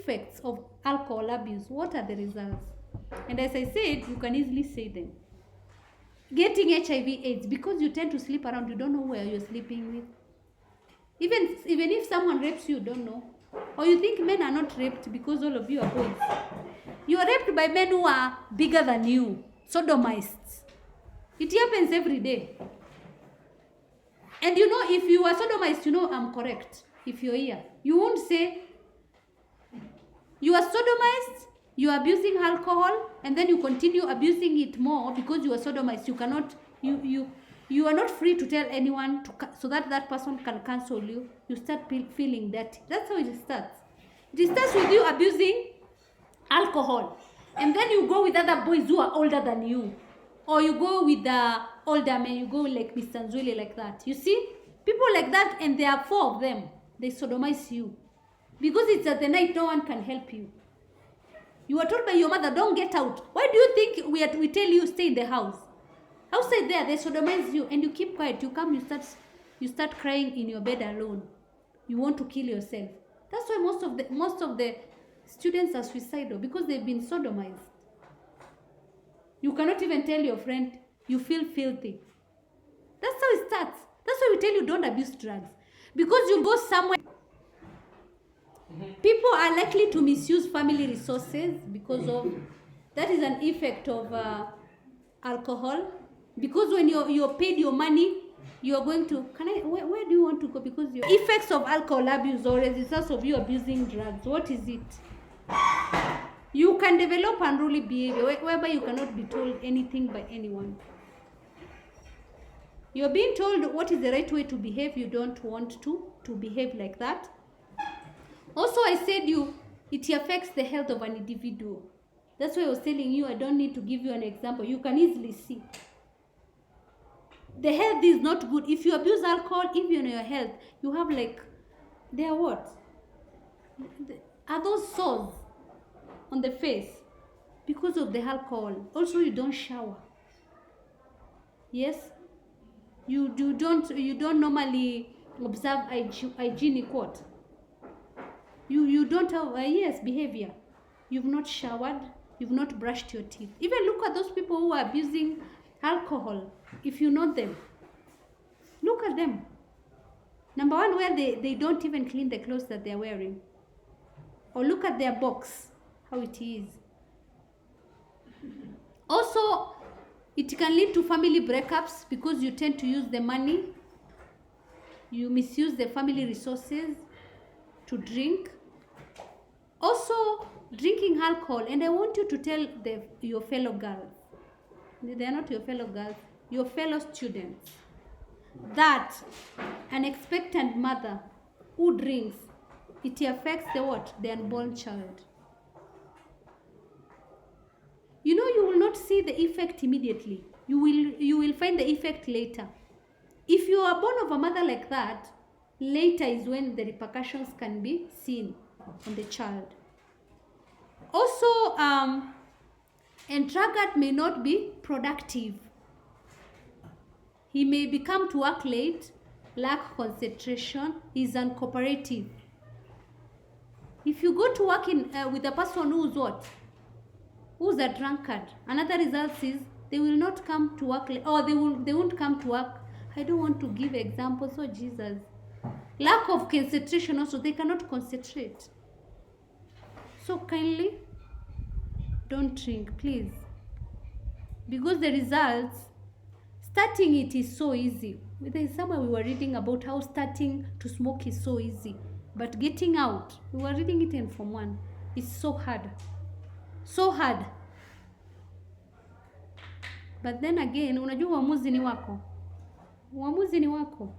effects of alcohol abuse. What are the results? And as I said, you can easily say them. Getting HIV/AIDS, because you tend to sleep around, you don't know where you're sleeping with. Even if someone rapes you, you don't know. Or you think men are not raped because all of you are boys. You are raped by men who are bigger than you, sodomists. It happens every day. And you know, if you are sodomized, you know I'm correct. If you're here, you won't say you are sodomized, you are abusing alcohol, and then you continue abusing it more because you are sodomized. You cannot, you are not free to tell anyone so that person can cancel you. You start feeling dirty. That's how it starts. It starts with you abusing alcohol, and then you go with other boys who are older than you, or you go with the older men. You go like Mr. Nzwili, like that. You see, people like that, and there are 4 of them. They sodomize you because it's at the night. No one can help you. You are told by your mother, don't get out. Why do you think we tell you stay in the house? Outside there, they sodomize you, and you keep quiet. You come, you start crying in your bed alone. You want to kill yourself. That's why most of the students are suicidal, because they've been sodomized. You cannot even tell your friend you feel filthy. That's how it starts. That's why we tell you don't abuse drugs, because you go somewhere. People are likely to misuse family resources because of that. Is an effect of alcohol. Because when you're paid your money, you are going to where do you want to go? Because your effects of alcohol abuse or results of you abusing drugs. What is it? You can develop unruly behavior whereby you cannot be told anything by anyone. You're being told what is the right way to behave. You don't want to behave like that. Also, I said it affects the health of an individual. That's why I was telling you, I don't need to give you an example. You can easily see. The health is not good. If you abuse alcohol, even your health, you have they are what? Are those sores on the face because of the alcohol? Also, you don't shower. Yes? You don't normally observe hygienic what? You don't have behavior. You've not showered, you've not brushed your teeth. Even look at those people who are abusing alcohol. If you know them, look at them. Number one, where they don't even clean the clothes that they're wearing. Or look at their box, how it is. Also, it can lead to family breakups because you tend to use the money. You misuse the family resources to drink. Also, drinking alcohol, and I want you to tell your fellow girls, they're not your fellow girls, your fellow students, that an expectant mother who drinks, it affects the unborn child. You know, you will not see the effect immediately. You will find the effect later. If you are born of a mother like that, later is when the repercussions can be seen on the child. Also, and drunkard may not be productive. He may become to work late, lack concentration, is uncooperative. If you go to work with a person who's what? Who's a drunkard, another result is they will not come to work late, or they won't come to work. I don't want to give examples. Oh Jesus. Lack of concentration also, they cannot concentrate. So kindly, don't drink, please. Because the results, starting it is so easy. There is somewhere we were reading about how starting to smoke is so easy. But getting out, we were reading it in Form 1, it's so hard. So hard. But then again, unajua uamuzi ni wako. Uamuzi ni wako.